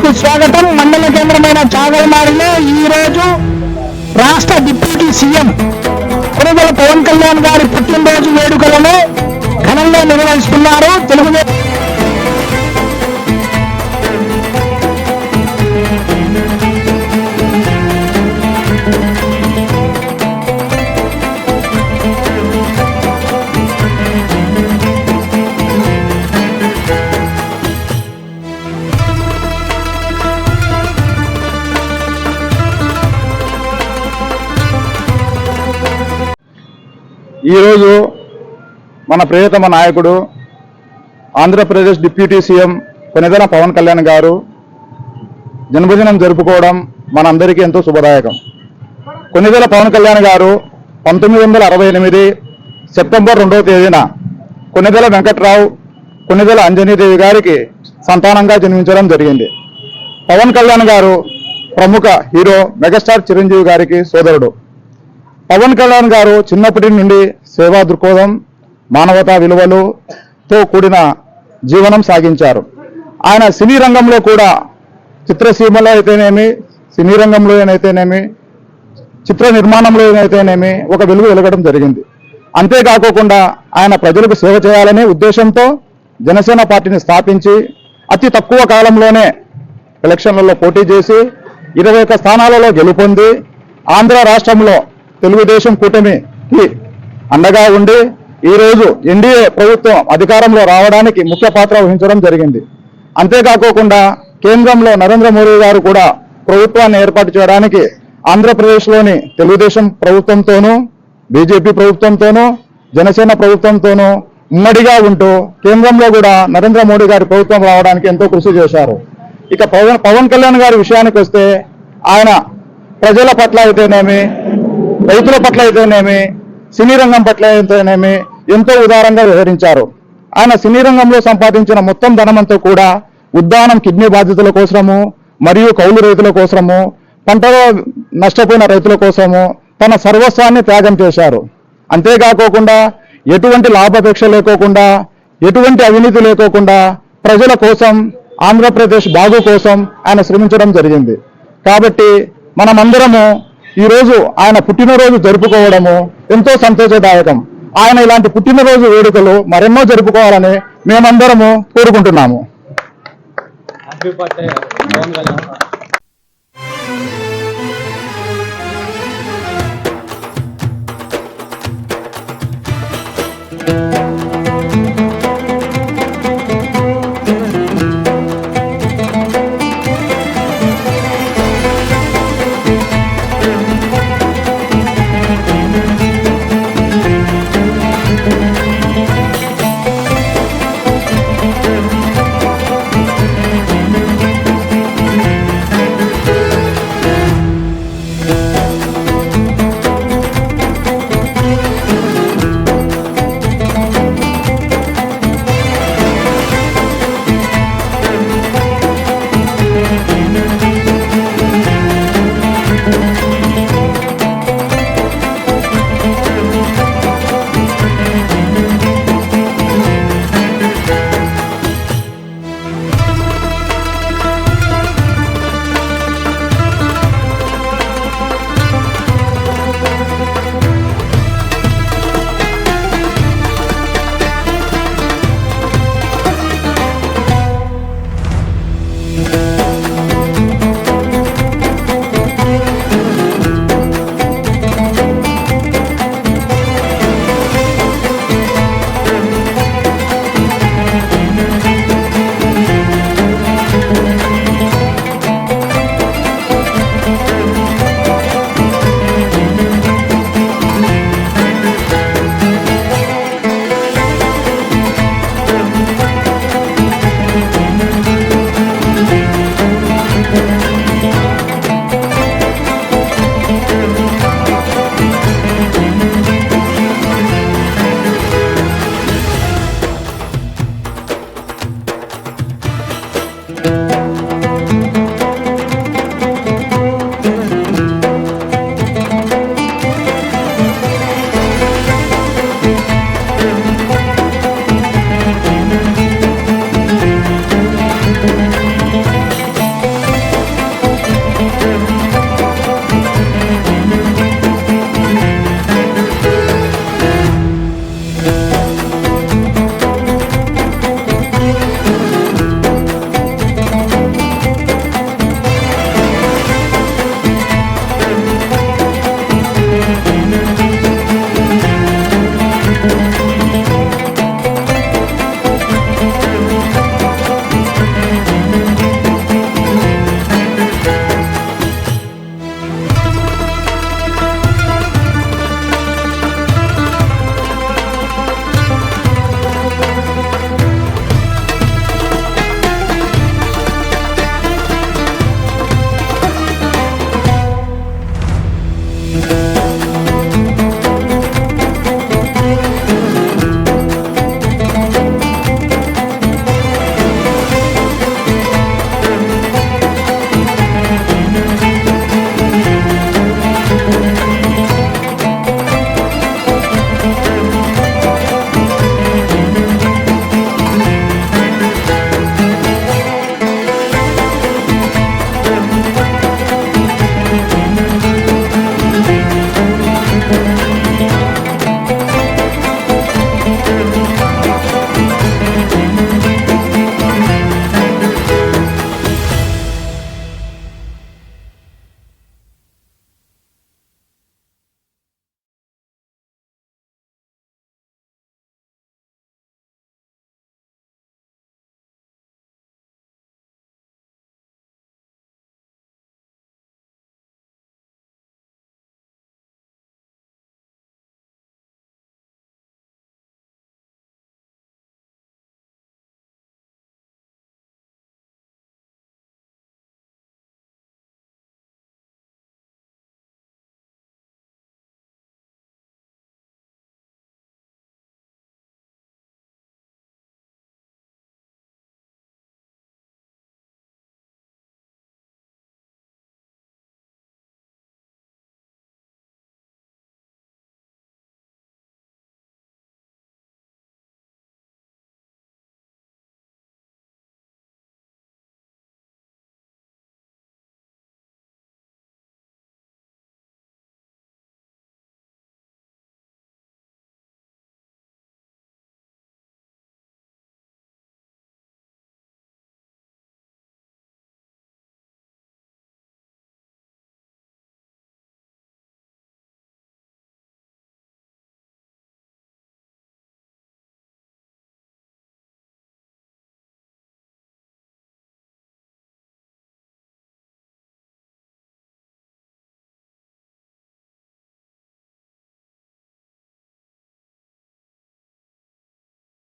వార్తలకు స్వాగతం. మండల కేంద్రమైన చాగల్మారిలో ఈ రోజు రాష్ట్ర డిప్యూటీ సీఎం కొణిదెల పవన్ కళ్యాణ్ గారి పుట్టినరోజు వేడుకలను ఘనంగా నిర్వహిస్తున్నారు. తెలుగుదేశం ఈరోజు మన ప్రియతమ నాయకుడు ఆంధ్రప్రదేశ్ డిప్యూటీ సీఎం కొణిదెల పవన్ కళ్యాణ్ గారు జన్మదినం జరుపుకోవడం మనందరికీ ఎంతో శుభదాయకం. కొణిదెల పవన్ కళ్యాణ్ గారు 1968 సెప్టెంబర్ 2వ తేదీన కొణిదెల వెంకట్రావు, కొణిదెల అంజనీదేవి గారికి సంతానంగా జన్మించడం జరిగింది. పవన్ కళ్యాణ్ గారు ప్రముఖ హీరో మెగాస్టార్ చిరంజీవి గారికి సోదరుడు. పవన్ కళ్యాణ్ గారు చిన్నప్పటి నుండి సేవా దృక్పథం, మానవతా విలువలతో కూడిన జీవనం సాగించారు. ఆయన సినీ రంగంలో కూడా చిత్రసీమలో అయితేనేమి, సినీ రంగంలో అయితేనేమి, చిత్ర నిర్మాణంలో అయితేనేమి ఒక వెలుగు వెలగడం జరిగింది. అంతేకాకుండా ఆయన ప్రజలకు సేవ చేయాలనే ఉద్దేశంతో జనసేన పార్టీని స్థాపించి అతి తక్కువ కాలంలోనే ఎలక్షన్లలో పోటీ చేసి 21 స్థానాలలో గెలుపొంది ఆంధ్ర రాష్ట్రంలో తెలుగుదేశం కూటమికి అండగా ఉండి ఈరోజు ఎన్డీఏ ప్రభుత్వం అధికారంలో రావడానికి ముఖ్య పాత్ర వహించడం జరిగింది. అంతేకాకుండా కేంద్రంలో నరేంద్ర మోడీ గారు కూడా ప్రభుత్వాన్ని ఏర్పాటు చేయడానికి ఆంధ్రప్రదేశ్లోని తెలుగుదేశం ప్రభుత్వంతోనూ, బీజేపీ ప్రభుత్వంతోనూ, జనసేన ప్రభుత్వంతోనూ ఉమ్మడిగా ఉంటూ కేంద్రంలో కూడా నరేంద్ర మోడీ గారి ప్రభుత్వం రావడానికి ఎంతో కృషి చేశారు. ఇక పవన్ కళ్యాణ్ గారి విషయానికి వస్తే ఆయన ప్రజల పట్ల అయితేనేమి, రైతుల పట్ల అయితేనేమి, సినీ రంగం పట్ల అయితేనేమి ఎంతో ఉదారంగా వ్యవహరించారు. ఆయన సినీ రంగంలో సంపాదించిన మొత్తం ధనమంతా కూడా ఉద్దానం కిడ్నీ బాధితుల కోసము మరియు కౌలు రైతుల కోసము, పంటలో నష్టపోయిన రైతుల కోసము తన సర్వస్వాన్ని త్యాగం చేశారు. అంతేకాకుండా ఎటువంటి లాభాపేక్ష లేకోకుండా, ఎటువంటి అవినీతి లేకోకుండా ప్రజల కోసం, ఆంధ్రప్రదేశ్ బాగు కోసం ఆయన శ్రమించడం జరిగింది. కాబట్టి మనమందరము ఈరోజు ఆయన పుట్టినరోజు జరుపుకోవడము ఎంతో సంతోషదాయకం. ఆయన ఇలాంటి పుట్టినరోజు వేడుకలు మరెన్నో జరుపుకోవాలని మేమందరము కోరుకుంటున్నాము.